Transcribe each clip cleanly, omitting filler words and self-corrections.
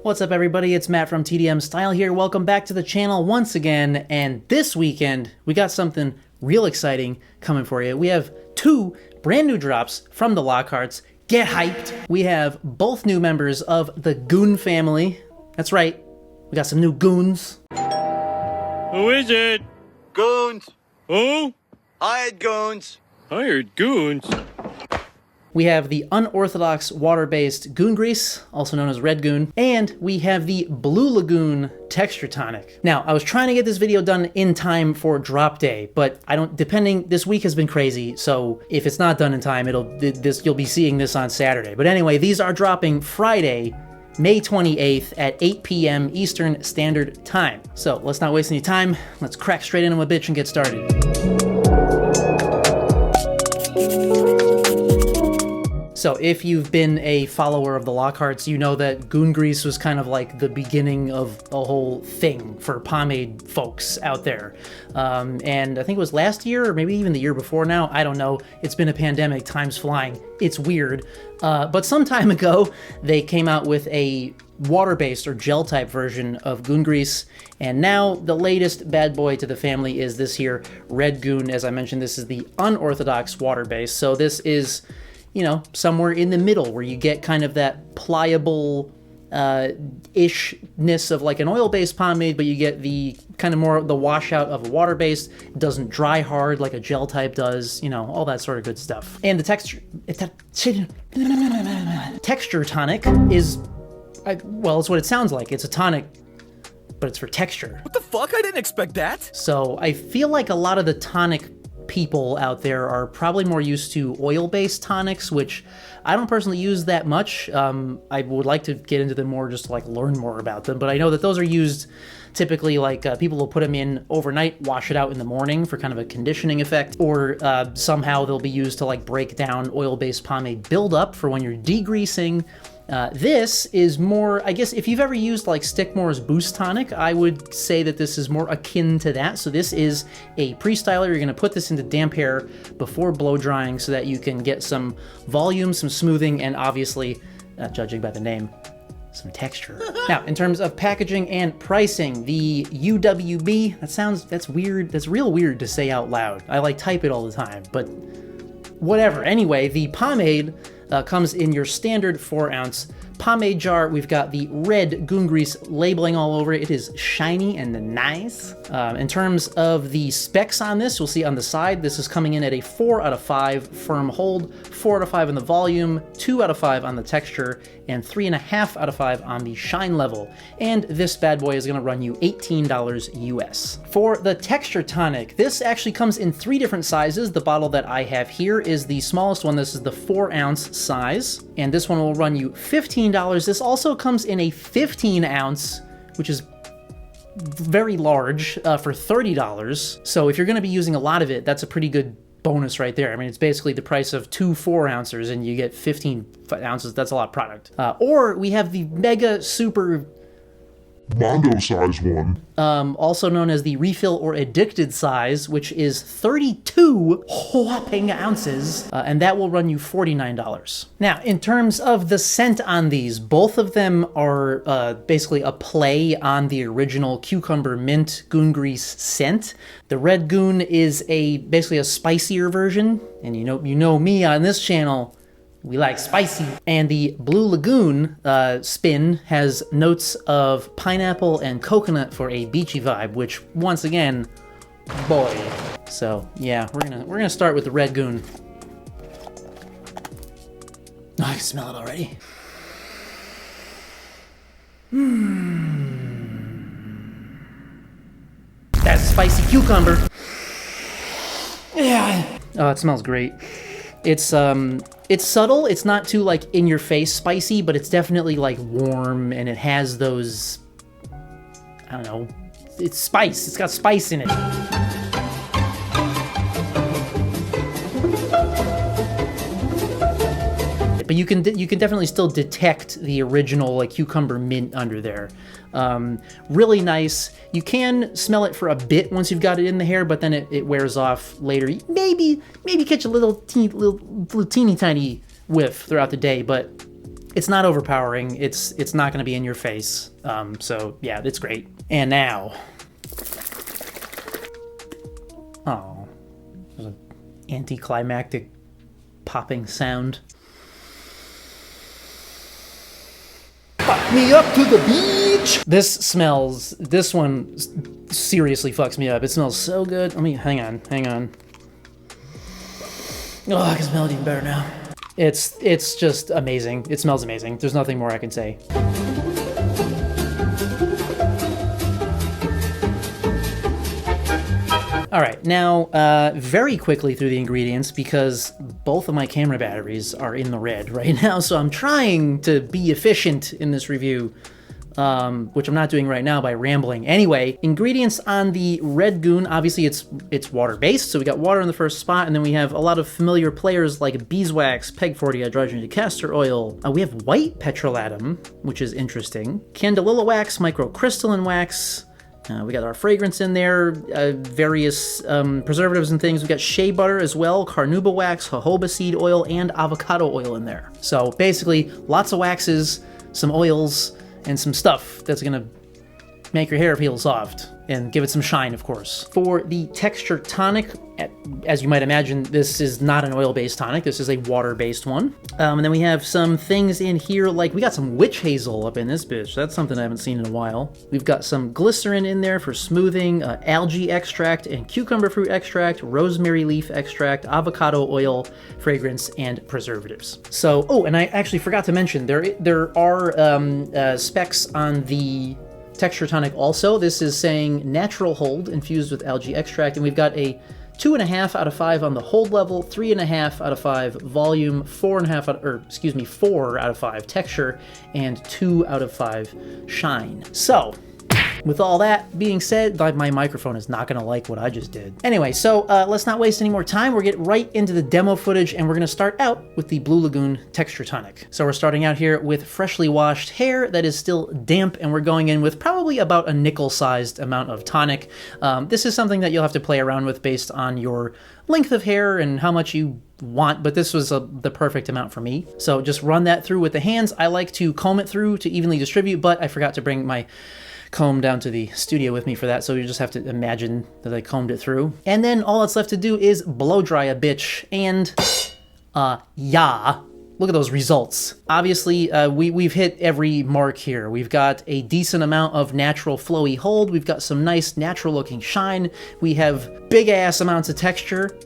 What's up everybody, it's Matt from TDM Style here. Welcome back to the channel once again, and this weekend we got something real exciting coming for you. We have two brand new drops from the Lockharts. Get hyped! We have both new members of the Goon family. That's right, we got some new goons. Who is it? Goons. Who? Hired goons. Hired goons? We have the unorthodox water-based goon grease, also known as Red Goon, and we have the Blue Lagoon texture tonic. Now, I was trying to get this video done in time for drop day, but this week has been crazy, so if it's not done in time, you'll be seeing this on Saturday. But anyway, these are dropping Friday, May 28th at 8 p.m. Eastern Standard Time. So let's not waste any time. Let's crack straight into a bitch and get started. So if you've been a follower of the Lockharts, you know that goon grease was kind of like the beginning of a whole thing for pomade folks out there. And I think it was last year or maybe even the year before now. I don't know. It's been a pandemic. Time's flying. It's weird. But some time ago, they came out with a water-based or gel-type version of goon grease. And now the latest bad boy to the family is this here Red Goon. As I mentioned, this is the unorthodox water-based. So this is, you know, somewhere in the middle where you get kind of that pliable ishness of like an oil-based pomade, but you get the kind of more the washout of a water-based. It doesn't dry hard like a gel type does, you know, all that sort of good stuff. And the texture tonic is, well, it's what it sounds like. It's a tonic, but it's for texture. What the fuck? I didn't expect that. So I feel like a lot of the tonic people out there are probably more used to oil-based tonics, which I don't personally use that much. I would like to get into them more just to like learn more about them, but I know that those are used typically like people will put them in overnight, wash it out in the morning for kind of a conditioning effect, or somehow they'll be used to like break down oil-based pomade buildup for when you're degreasing. This is more, I guess, if you've ever used like Stickmore's Boost Tonic, I would say that this is more akin to that. So this is a pre-styler. You're gonna put this into damp hair before blow drying so that you can get some volume, some smoothing, and obviously, judging by the name, some texture. Now, in terms of packaging and pricing, the UWB, that's weird. That's real weird to say out loud. I like type it all the time, but whatever. Anyway, the pomade comes in your standard 4-ounce pomade jar. We've got the red goon grease labeling all over it. It is shiny and nice. In terms of the specs on this, you'll see on the side, this is coming in at a 4 out of 5 firm hold, 4 out of 5 in the volume, 2 out of 5 on the texture, and 3.5 out of 5 on the shine level. And this bad boy is gonna run you $18 US. For the texture tonic, this actually comes in 3 different sizes. The bottle that I have here is the smallest one. This is the 4-ounce size, and this one will run you $15. This also comes in a 15-ounce, which is very large, for $30. So if you're gonna be using a lot of it, that's a pretty good bonus right there. I mean, it's basically the price of 2 4-ounces and you get 15 ounces. That's a lot of product. Or we have the mega super Mondo size one. Also known as the refill or addicted size, which is 32 whopping ounces, and that will run you $49. Now, in terms of the scent on these, both of them are basically a play on the original cucumber mint goon grease scent. The Red Goon is basically a spicier version, and you know me on this channel, we like spicy. And the Blue Lagoon spin has notes of pineapple and coconut for a beachy vibe, which once again, boy. So yeah, we're gonna start with the Red Goon. Oh, I can smell it already. That's spicy cucumber. Yeah. Oh, it smells great. It's subtle. It's not too like in your face spicy, but it's definitely like warm, and it has those, I don't know, it's spice. It's got spice in it. But you can definitely still detect the original like cucumber mint under there. Really nice. You can smell it for a bit once you've got it in the hair, but then it wears off later. Maybe catch a little teeny tiny whiff throughout the day, but It's not overpowering. It's not going to be in your face. So yeah, it's great. And now, oh, there's an anticlimactic popping sound. Fuck me up to the beach. This one seriously fucks me up. It smells so good. Let me, hang on. Oh, I can smell it even better now. It's just amazing. It smells amazing. There's nothing more I can say. All right, now very quickly through the ingredients because both of my camera batteries are in the red right now, so I'm trying to be efficient in this review, which I'm not doing right now by rambling. Anyway, ingredients on the Red Goon, obviously it's water-based, so we got water in the first spot, and then we have a lot of familiar players like beeswax, peg 40, hydrogenated castor oil. We have white petrolatum, which is interesting, candelilla wax, microcrystalline wax. We got our fragrance in there, various preservatives and things. We got shea butter as well, carnauba wax, jojoba seed oil, and avocado oil in there. So basically, lots of waxes, some oils, and some stuff that's gonna make your hair feel soft and give it some shine, of course. For the texture tonic, as you might imagine, this is not an oil-based tonic. This is a water-based one. And then we have some things in here, like we got some witch hazel up in this bitch. That's something I haven't seen in a while. We've got some glycerin in there for smoothing, algae extract and cucumber fruit extract, rosemary leaf extract, avocado oil, fragrance, and preservatives. So, oh, and I actually forgot to mention, there are specs on the texture tonic also. This is saying natural hold infused with algae extract, and we've got a 2.5 out of 5 on the hold level, 3.5 out of 5 volume, 4 out of 5 texture, and 2 out of 5 shine. So, with all that being said, my microphone is not gonna like what I just did. Anyway, so let's not waste any more time. We're getting right into the demo footage, and we're gonna start out with the Blue Lagoon texture tonic. So we're starting out here with freshly washed hair that is still damp, and we're going in with probably about a nickel-sized amount of tonic. This is something that you'll have to play around with based on your length of hair and how much you want, but this was the perfect amount for me. So just run that through with the hands. I like to comb it through to evenly distribute, but I forgot to bring my comb down to the studio with me for that, so you just have to imagine that I combed it through. And then all that's left to do is blow dry a bitch, and yeah, look at those results. Obviously, we've hit every mark here. We've got a decent amount of natural flowy hold. We've got some nice natural looking shine. We have big ass amounts of texture.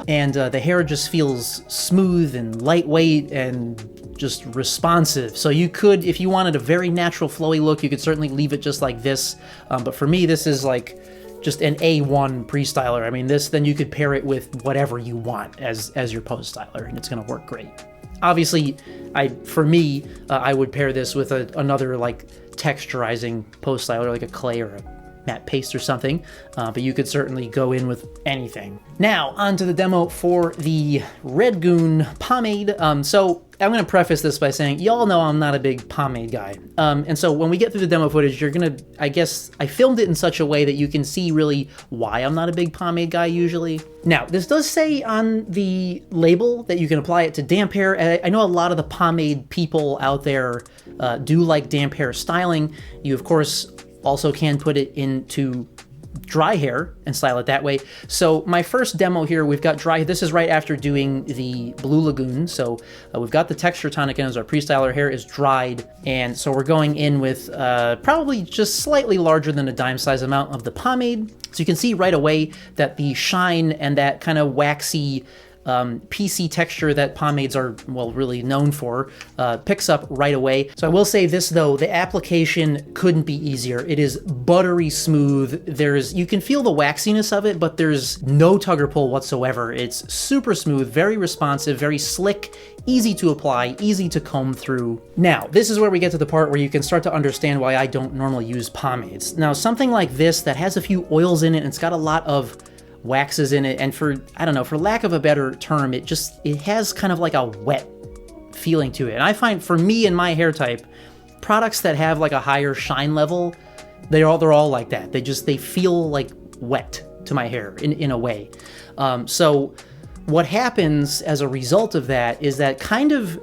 And the hair just feels smooth and lightweight and just responsive. So you could, if you wanted a very natural flowy look, you could certainly leave it just like this. But for me, this is like just an A1 pre-styler. I mean, then you could pair it with whatever you want as your post-styler, and it's gonna work great. Obviously, for me, I would pair this with another like texturizing post-styler, like a clay or a matte paste or something, but you could certainly go in with anything. Now, on to the demo for the Red Goon pomade. So I'm going to preface this by saying, y'all know I'm not a big pomade guy. And so when we get through the demo footage, you're going to, I guess, I filmed it in such a way that you can see really why I'm not a big pomade guy usually. Now, this does say on the label that you can apply it to damp hair. I know a lot of the pomade people out there do like damp hair styling. You, of course, also can put it into dry hair and style it that way. So my first demo here, we've got dry. This is right after doing the Blue Lagoon. So we've got the texture tonic in as our pre-styler. Hair is dried, and so we're going in with probably just slightly larger than a dime size amount of the pomade. So you can see right away that the shine and that kind of waxy PC texture that pomades are, well, really known for, picks up right away. So I will say this though, the application couldn't be easier. It is buttery smooth. You can feel the waxiness of it, but there's no tug or pull whatsoever. It's super smooth, very responsive, very slick, easy to apply, easy to comb through. Now, this is where we get to the part where you can start to understand why I don't normally use pomades. Now, something like this that has a few oils in it and it's got a lot of waxes in it, and for lack of a better term, it has kind of like a wet feeling to it. And I find, for me and my hair type, products that have like a higher shine level, they're all like that. They feel like wet to my hair in a way. So what happens as a result of that is that kind of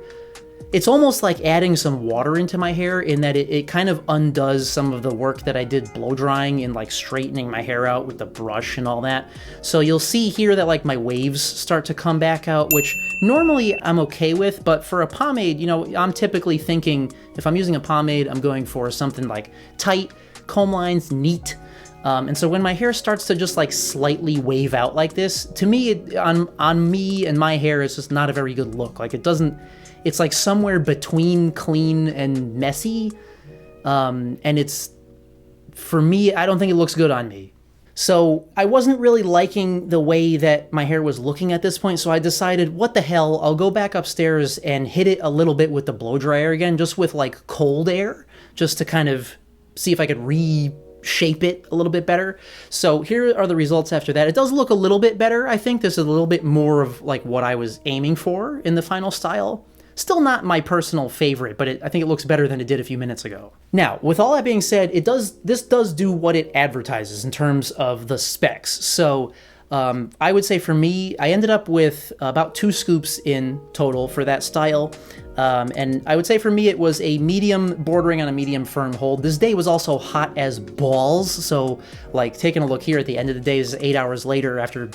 it's almost like adding some water into my hair in that it kind of undoes some of the work that I did blow drying and like straightening my hair out with the brush and all that. So you'll see here that like my waves start to come back out, which normally I'm okay with, but for a pomade, you know, I'm typically thinking if I'm using a pomade, I'm going for something like tight, comb lines, neat. And so when my hair starts to just like slightly wave out like this, to me, on me and my hair, it's just not a very good look. Like it's like somewhere between clean and messy. And it's, for me, I don't think it looks good on me. So I wasn't really liking the way that my hair was looking at this point, so I decided, what the hell, I'll go back upstairs and hit it a little bit with the blow dryer again, just with like cold air, just to kind of see if I could shape it a little bit better. So here are the results after that. It does look a little bit better. I think this is a little bit more of like what I was aiming for in the final style. Still not my personal favorite, but I think it looks better than it did a few minutes ago. Now, with all that being said, this does do what it advertises in terms of the specs. So I would say for me, I ended up with about 2 scoops in total for that style. And I would say for me, it was a medium bordering on a medium firm hold. This day was also hot as balls. So like taking a look here at the end of the day is 8 hours later after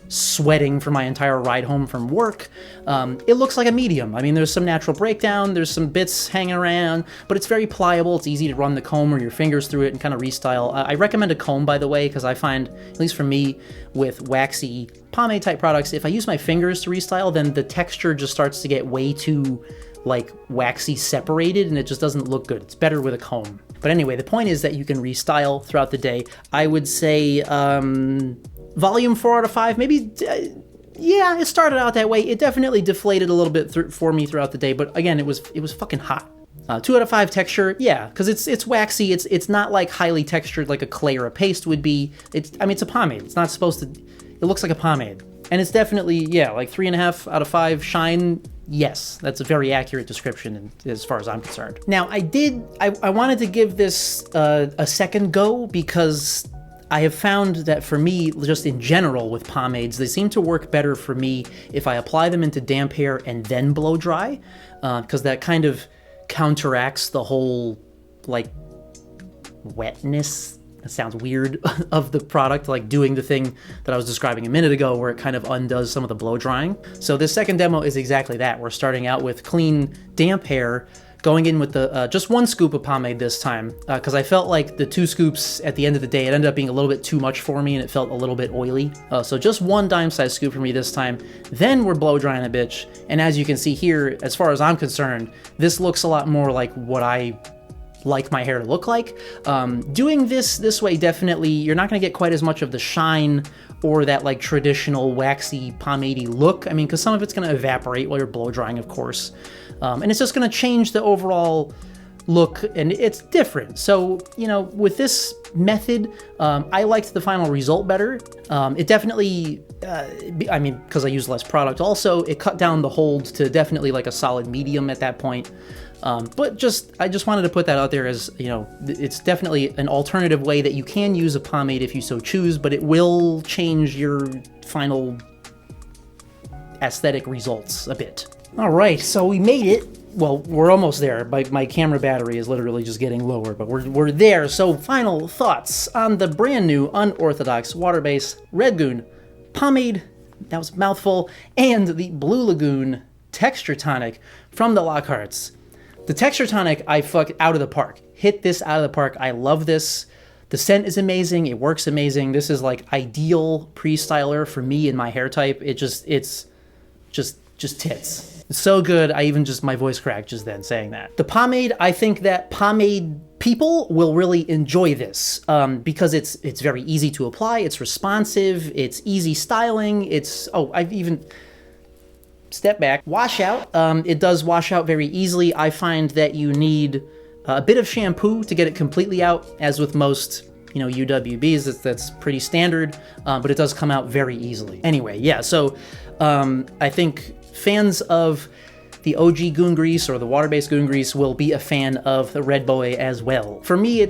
sweating for my entire ride home from work. It looks like a medium. I mean, there's some natural breakdown, there's some bits hanging around, but it's very pliable. It's easy to run the comb or your fingers through it and kind of restyle. I recommend a comb, by the way, because I find, at least for me, with waxy pomade type products, if I use my fingers to restyle, then the texture just starts to get way too like waxy separated and it just doesn't look good. It's better with a comb. But anyway, the point is that you can restyle throughout the day. I would say volume 4 out of 5, maybe. Yeah, it started out that way. It definitely deflated a little bit for me throughout the day, but again, it was fucking hot. 2 out of 5 texture, yeah, because it's waxy. It's not like highly textured like a clay or a paste would be. I mean, it's a pomade. It's not supposed to. It looks like a pomade, and it's definitely, yeah, like 3.5 out of 5 shine. Yes, that's a very accurate description as far as I'm concerned. Now, I wanted to give this a second go because I have found that for me, just in general with pomades, they seem to work better for me if I apply them into damp hair and then blow dry, because that kind of counteracts the whole, like, wetness, that sounds weird, of the product, like doing the thing that I was describing a minute ago where it kind of undoes some of the blow drying. So this second demo is exactly that. We're starting out with clean, damp hair, going in with the just 1 scoop of pomade this time, because I felt like the 2 scoops at the end of the day, it ended up being a little bit too much for me and it felt a little bit oily. So just 1 dime-sized scoop for me this time. Then we're blow drying a bitch, and as you can see here, as far as I'm concerned, this looks a lot more like what I like my hair to look like. Doing this way, definitely, you're not gonna get quite as much of the shine or that like traditional waxy pomade-y look. I mean, because some of it's gonna evaporate while you're blow drying, of course. And it's just gonna change the overall look, and it's different. So, you know, with this method, I liked the final result better. It definitely, I mean, because I used less product also, it cut down the hold to definitely like a solid medium at that point. But I just wanted to put that out there as, you know, it's definitely an alternative way that you can use a pomade if you so choose, but it will change your final aesthetic results a bit. All right, so we made it. Well, we're almost there. My camera battery is literally just getting lower, but we're there. So final thoughts on the brand new unorthodox water-based La-Goon pomade, that was a mouthful, and the Blue Lagoon Texture Tonic from the Lockharts. The Texture Tonic, I fucked out of the park. Hit this out of the park. I love this. The scent is amazing. It works amazing. This is like ideal pre-styler for me and my hair type. It's just tits. It's so good. My voice cracked just then saying that. The pomade, I think that pomade people will really enjoy this because it's very easy to apply. It's responsive. It's easy styling. I've even step back. Wash out. It does wash out very easily. I find that you need a bit of shampoo to get it completely out, as with most, you know, UWBs, that's pretty standard, but it does come out very easily. Anyway, yeah, so I think fans of the OG Goon Grease or the water-based Goon Grease will be a fan of the Red Boy as well. For me,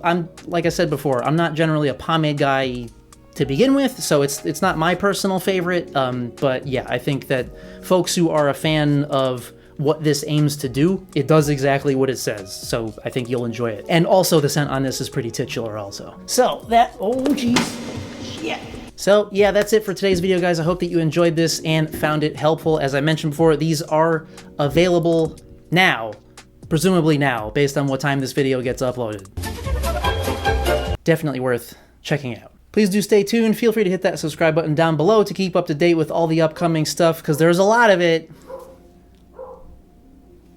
I'm, like I said before, I'm not generally a pomade guy to begin with, so it's not my personal favorite, but yeah, I think that folks who are a fan of what this aims to do, it does exactly what it says. So I think you'll enjoy it. And also the scent on this is pretty titular also. So that, oh geez, yeah. So yeah, that's it for today's video, guys. I hope that you enjoyed this and found it helpful. As I mentioned before, these are available now, presumably now, based on what time this video gets uploaded. Definitely worth checking out. Please do stay tuned. Feel free to hit that subscribe button down below to keep up to date with all the upcoming stuff, because there's a lot of it.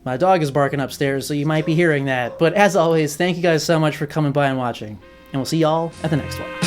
My dog is barking upstairs, so you might be hearing that. But as always, thank you guys so much for coming by and watching. And we'll see y'all at the next one.